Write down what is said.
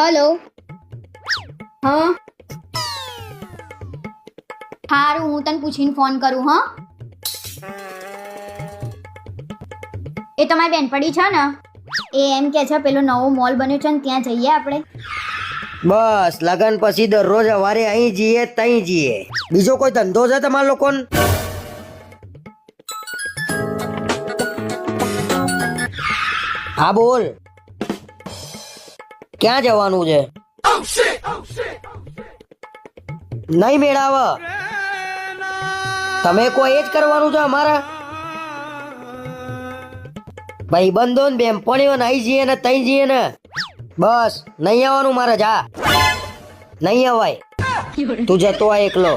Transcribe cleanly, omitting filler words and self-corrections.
Hello. હા હારું, હું તને પૂછીને ફોન કરું. હા, એ તમારી બેનપડી છે ને, એ એમ કે છે પેલો નવો મોલ બન્યો છે ને ત્યાં જઈએ આપણે. બસ લગન પછી દરરોજ સવારે અહીં જઈએ તઈ જઈએ. બીજો કોઈ ધંધો છે તમારા લોકોને? હા બોલ, ક્યાં જવાનું છે? નહીં મેળાવ, તમે કોઈ એ જ કરવાનું છે અમારા ભાઈબંધો ને બેનપણીઓ નહીં જઈએ ને તઈ જઈએ ને. બસ નહીં આવવાનું મારે, જા. નહીં અવાય, તું જતો આ એકલો.